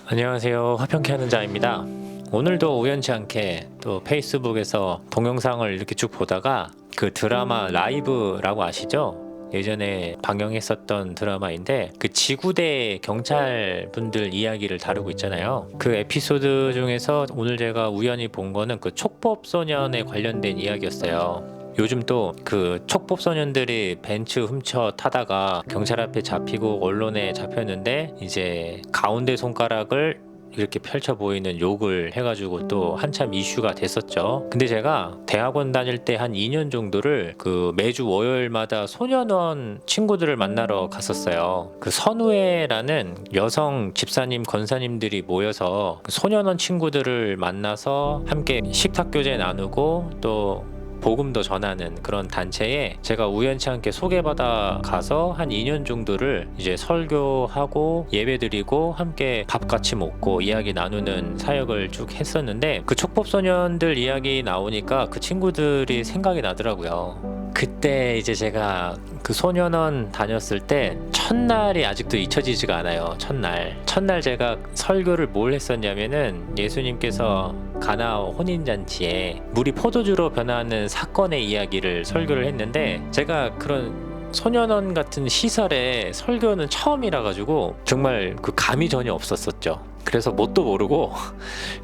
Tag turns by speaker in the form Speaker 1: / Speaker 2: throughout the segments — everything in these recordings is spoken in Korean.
Speaker 1: 안녕하세요. 화평케 하는 자입니다. 오늘도 우연치 않게 또 페이스북에서 동영상을 이렇게 쭉 보다가 그 드라마 라이브라고 아시죠? 예전에 방영했었던 드라마인데 그 지구대 경찰분들 이야기를 다루고 있잖아요. 그 에피소드 중에서 오늘 제가 우연히 본 거는 그 촉법소년에 관련된 이야기였어요. 요즘 또 그 촉법소년들이 벤츠 훔쳐 타다가 경찰 앞에 잡히고 언론에 잡혔는데 이제 가운데 손가락을 이렇게 펼쳐 보이는 욕을 해가지고 또 한참 이슈가 됐었죠. 근데 제가 대학원 다닐 때 한 2년 정도를 그 매주 월요일마다 소년원 친구들을 만나러 갔었어요. 그 선우회라는 여성 집사님 권사님들이 모여서 그 소년원 친구들을 만나서 함께 식탁 교제 나누고 또 복음도 전하는 그런 단체에 제가 우연치 않게 소개받아 가서 한 2년 정도를 이제 설교하고 예배드리고 함께 밥 같이 먹고 이야기 나누는 사역을 쭉 했었는데 그 촉법소년들 이야기 나오니까 그 친구들이 생각이 나더라고요. 그때 이제 제가 그 소년원 다녔을 때 첫날이 아직도 잊혀지지가 않아요. 첫날 제가 설교를 뭘 했었냐면은 예수님께서 가나 혼인잔치에 물이 포도주로 변하는 사건의 이야기를 설교를 했는데 제가 그런 소년원 같은 시설에 설교는 처음이라 가지고 정말 그 감이 전혀 없었었죠. 그래서 뭣도 모르고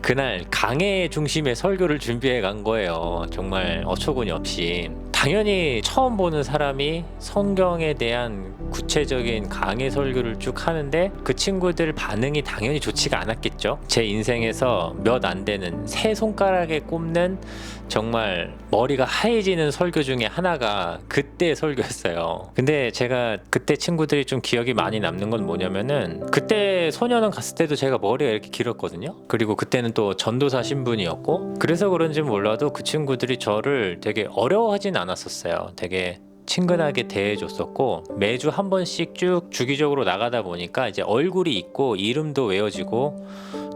Speaker 1: 그날 강해 중심의 설교를 준비해 간 거예요. 정말 어처구니 없이. 당연히 처음 보는 사람이 성경에 대한 구체적인 강해 설교를 쭉 하는데 그 친구들 반응이 당연히 좋지가 않았겠죠. 제 인생에서 몇 안 되는 세 손가락에 꼽는 정말 머리가 하얘지는 설교 중에 하나가 그때 설교였어요. 근데 제가 그때 친구들이 좀 기억이 많이 남는 건 뭐냐면은 그때 소년원 갔을 때도 제가 머리가 이렇게 길었거든요. 그리고 그때는 또 전도사 신분이었고 그래서 그런지 몰라도 그 친구들이 저를 되게 어려워하진 않았었어요. 되게 친근하게 대해줬었고 매주 한 번씩 쭉 주기적으로 나가다 보니까 이제 얼굴이 있고 이름도 외워지고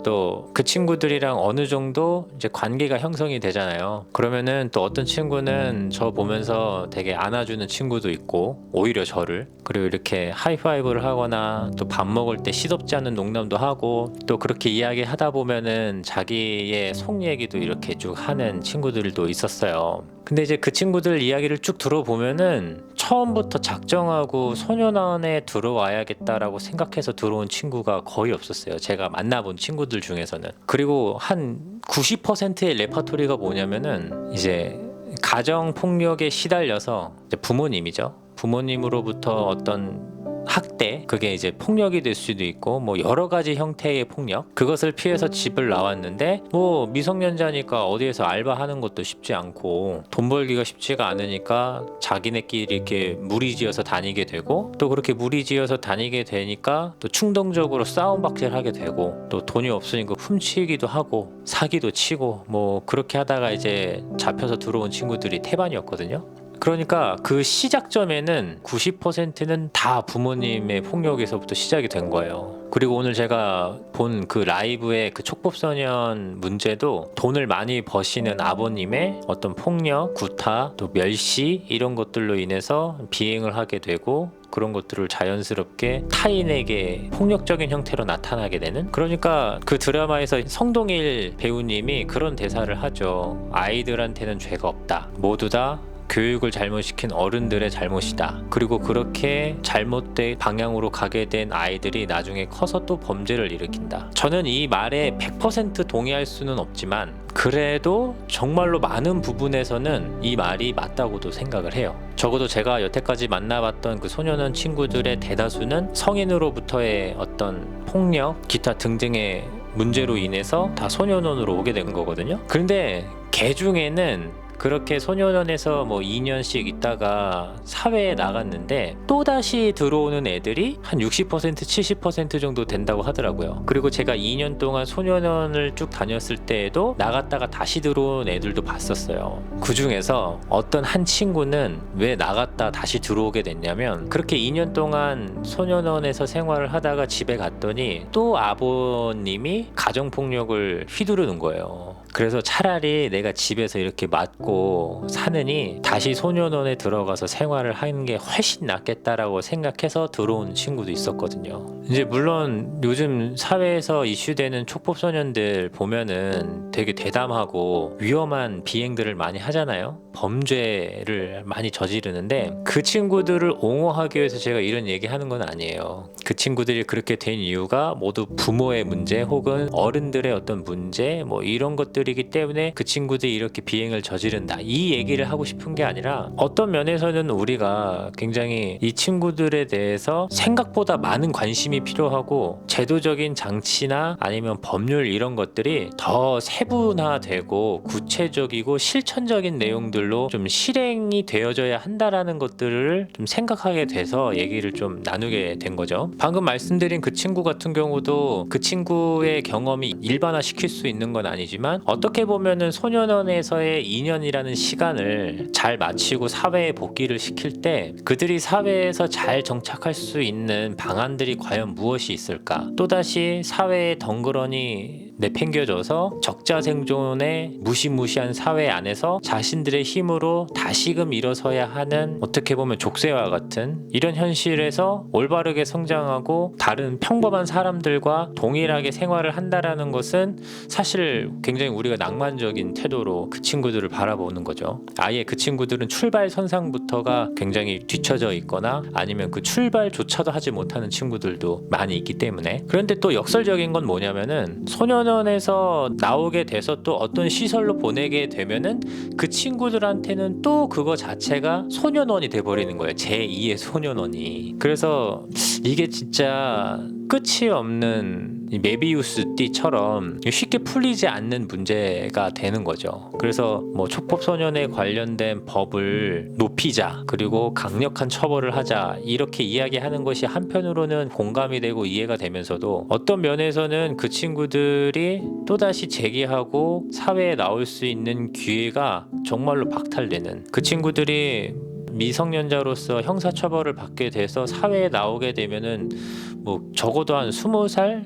Speaker 1: 또 그 친구들이랑 어느 정도 이제 관계가 형성이 되잖아요. 그러면은 또 어떤 친구는 저 보면서 되게 안아주는 친구도 있고 오히려 저를 그리고 이렇게 하이파이브를 하거나 또 밥 먹을 때 시덥지 않은 농담도 하고 또 그렇게 이야기하다 보면은 자기의 속 얘기도 이렇게 쭉 하는 친구들도 있었어요. 근데 이제 그 친구들 이야기를 쭉 들어보면은 처음부터 작정하고 소년원에 들어와야겠다라고 생각해서 들어온 친구가 거의 없었어요. 제가 만나본 친구들 중에서는. 그리고 한 90%의 레퍼토리가 뭐냐면은 이제 가정 폭력에 시달려서 이제 부모님이죠. 부모님으로부터 어떤 학대, 그게 이제 폭력이 될 수도 있고 뭐 여러 가지 형태의 폭력, 그것을 피해서 집을 나왔는데 뭐 미성년자니까 어디에서 알바하는 것도 쉽지 않고 돈 벌기가 쉽지가 않으니까 자기네끼리 이렇게 무리지어서 다니게 되고 또 그렇게 무리지어서 다니게 되니까 또 충동적으로 싸움박질하게 되고 또 돈이 없으니까 훔치기도 하고 사기도 치고 뭐 그렇게 하다가 이제 잡혀서 들어온 친구들이 태반이었거든요. 그러니까 그 시작점에는 90%는 다 부모님의 폭력에서부터 시작이 된 거예요. 그리고 오늘 제가 본 그 라이브의 그 촉법소년 문제도 돈을 많이 버시는 아버님의 어떤 폭력, 구타, 또 멸시 이런 것들로 인해서 비행을 하게 되고 그런 것들을 자연스럽게 타인에게 폭력적인 형태로 나타나게 되는. 그러니까 그 드라마에서 성동일 배우님이 그런 대사를 하죠. 아이들한테는 죄가 없다. 모두 다 교육을 잘못시킨 어른들의 잘못이다. 그리고 그렇게 잘못된 방향으로 가게 된 아이들이 나중에 커서 또 범죄를 일으킨다. 저는 이 말에 100% 동의할 수는 없지만 그래도 정말로 많은 부분에서는 이 말이 맞다고도 생각을 해요. 적어도 제가 여태까지 만나봤던 그 소년원 친구들의 대다수는 성인으로부터의 어떤 폭력, 기타 등등의 문제로 인해서 다 소년원으로 오게 된 거거든요. 그런데 개 중에는 그렇게 소년원에서 뭐 2년씩 있다가 사회에 나갔는데 또다시 들어오는 애들이 한 60% 70% 정도 된다고 하더라고요. 그리고 제가 2년 동안 소년원을 쭉 다녔을 때에도 나갔다가 다시 들어온 애들도 봤었어요. 그 중에서 어떤 한 친구는 왜 나갔다 다시 들어오게 됐냐면 그렇게 2년 동안 소년원에서 생활을 하다가 집에 갔더니 또 아버님이 가정폭력을 휘두르는 거예요. 그래서 차라리 내가 집에서 이렇게 맞고 사느니 다시 소년원에 들어가서 생활을 하는 게 훨씬 낫겠다라고 생각해서 들어온 친구도 있었거든요. 이제 물론 요즘 사회에서 이슈되는 촉법소년들 보면은 되게 대담하고 위험한 비행들을 많이 하잖아요. 범죄를 많이 저지르는데 그 친구들을 옹호하기 위해서 제가 이런 얘기하는 건 아니에요. 그 친구들이 그렇게 된 이유가 모두 부모의 문제 혹은 어른들의 어떤 문제 뭐 이런 것들이기 때문에 그 친구들이 이렇게 비행을 저지른다, 이 얘기를 하고 싶은 게 아니라, 어떤 면에서는 우리가 굉장히 이 친구들에 대해서 생각보다 많은 관심이 필요하고 제도적인 장치나 아니면 법률 이런 것들이 더 세분화되고 구체적이고 실천적인 내용들로 좀 실행이 되어져야 한다라는 것들을 좀 생각하게 돼서 얘기를 좀 나누게 된 거죠. 방금 말씀드린 그 친구 같은 경우도 그 친구의 경험이 일반화시킬 수 있는 건 아니지만 어떻게 보면은 소년원에서의 2년이라는 시간을 잘 마치고 사회에 복귀를 시킬 때 그들이 사회에서 잘 정착할 수 있는 방안들이 과연 무엇이 있을까? 또다시 사회에 덩그러니 내팽겨져서 적자생존의 무시무시한 사회 안에서 자신들의 힘으로 다시금 일어서야 하는, 어떻게 보면 족쇄와 같은 이런 현실에서 올바르게 성장하고 다른 평범한 사람들과 동일하게 생활을 한다라는 것은 사실 굉장히 우리가 낭만적인 태도로 그 친구들을 바라보는 거죠. 아예 그 친구들은 출발선상부터가 굉장히 뒤처져 있거나 아니면 그 출발조차도 하지 못하는 친구들도 많이 있기 때문에. 그런데 또 역설적인 건 뭐냐면은 소년원에서 나오게 돼서 또 어떤 시설로 보내게 되면은 그 친구들한테는 또 그거 자체가 소년원이 돼버리는 거예요. 제2의 소년원이. 그래서 이게 진짜 끝이 없는 이 메비우스 띠처럼 쉽게 풀리지 않는 문제가 되는 거죠. 그래서 뭐 촉법소년에 관련된 법을 높이자, 그리고 강력한 처벌을 하자, 이렇게 이야기하는 것이 한편으로는 공감이 되고 이해가 되면서도 어떤 면에서는 그 친구들이 또다시 재기하고 사회에 나올 수 있는 기회가 정말로 박탈되는, 그 친구들이 미성년자로서 형사처벌을 받게 돼서 사회에 나오게 되면은 뭐 적어도 한 20살?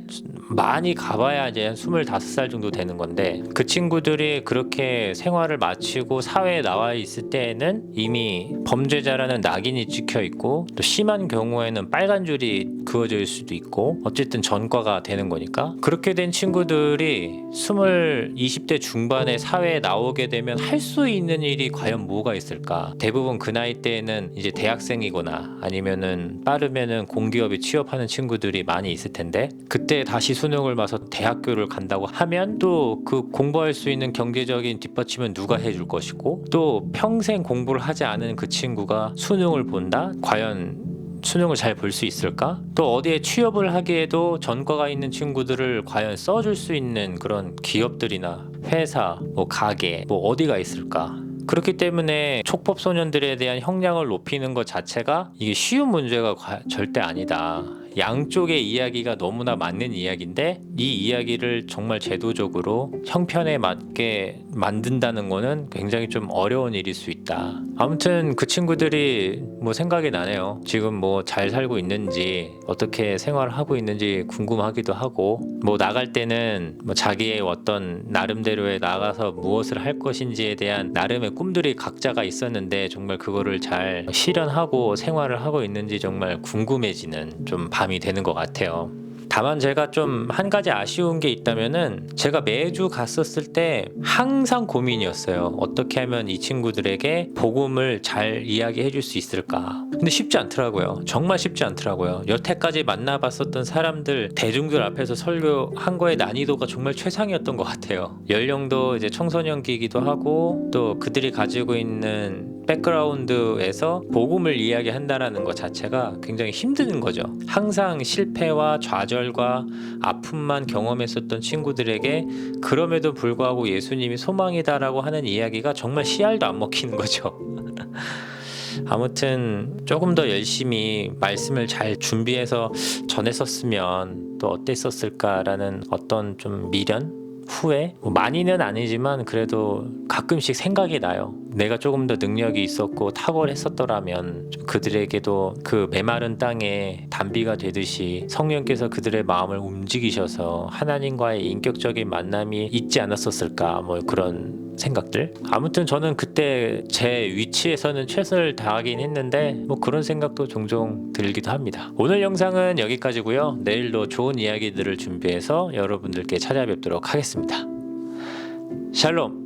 Speaker 1: 많이 가봐야 이제 한 25살 정도 되는 건데, 그 친구들이 그렇게 생활을 마치고 사회에 나와 있을 때에는 이미 범죄자라는 낙인이 찍혀 있고, 또 심한 경우에는 빨간 줄이 그어져 있을 수도 있고, 어쨌든 전과가 되는 거니까. 그렇게 된 친구들이 20대 중반에 사회에 나오게 되면 할 수 있는 일이 과연 뭐가 있을까? 대부분 그 나이 때에는 이제 대학생이거나 아니면은 빠르면은 공기업에 취업하는 친구들이 많이 있을 텐데, 그때 다시 수능을 봐서 대학교를 간다고 하면 또 그 공부할 수 있는 경제적인 뒷받침은 누가 해줄 것이고, 또 평생 공부를 하지 않은 그 친구가 수능을 본다? 과연 수능을 잘 볼 수 있을까? 또 어디에 취업을 하기에도 전과가 있는 친구들을 과연 써줄 수 있는 그런 기업들이나 회사, 뭐 가게, 뭐 어디가 있을까? 그렇기 때문에 촉법소년들에 대한 형량을 높이는 것 자체가 이게 쉬운 문제가 절대 아니다. 양쪽의 이야기가 너무나 맞는 이야기인데 이 이야기를 정말 제도적으로 형편에 맞게 만든다는 거는 굉장히 좀 어려운 일일 수 있다. 아무튼 그 친구들이 뭐 생각이 나네요. 지금 뭐 잘 살고 있는지, 어떻게 생활을 하고 있는지 궁금하기도 하고, 뭐 나갈 때는 뭐 자기의 어떤 나름대로의 나가서 무엇을 할 것인지에 대한 나름의 꿈들이 각자가 있었는데 정말 그거를 잘 실현하고 생활을 하고 있는지 정말 궁금해지는 좀 밤이 되는 것 같아요. 다만 제가 좀 한 가지 아쉬운 게 있다면은, 제가 매주 갔었을 때 항상 고민이었어요. 어떻게 하면 이 친구들에게 복음을 잘 이야기해 줄 수 있을까? 근데 쉽지 않더라고요. 정말 쉽지 않더라고요. 여태까지 만나봤었던 사람들, 대중들 앞에서 설교한 거의 난이도가 정말 최상이었던 것 같아요. 연령도 이제 청소년기이기도 하고, 또 그들이 가지고 있는 백그라운드에서 복음을 이야기한다라는 것 자체가 굉장히 힘든 거죠. 항상 실패와 좌절과 아픔만 경험했었던 친구들에게 그럼에도 불구하고 예수님이 소망이다라고 하는 이야기가 정말 씨알도 안 먹히는 거죠. 아무튼 조금 더 열심히 말씀을 잘 준비해서 전했었으면 또 어땠었을까라는 어떤 좀 미련? 후회? 뭐 많이는 아니지만 그래도 가끔씩 생각이 나요. 내가 조금 더 능력이 있었고 탁월했었더라면 그들에게도 그 메마른 땅에 단비가 되듯이 성령께서 그들의 마음을 움직이셔서 하나님과의 인격적인 만남이 있지 않았었을까, 뭐 그런 생각들. 아무튼 저는 그때 제 위치에서는 최선을 다하긴 했는데 뭐 그런 생각도 종종 들기도 합니다. 오늘 영상은 여기까지고요. 내일도 좋은 이야기들을 준비해서 여러분들께 찾아뵙도록 하겠습니다. 샬롬.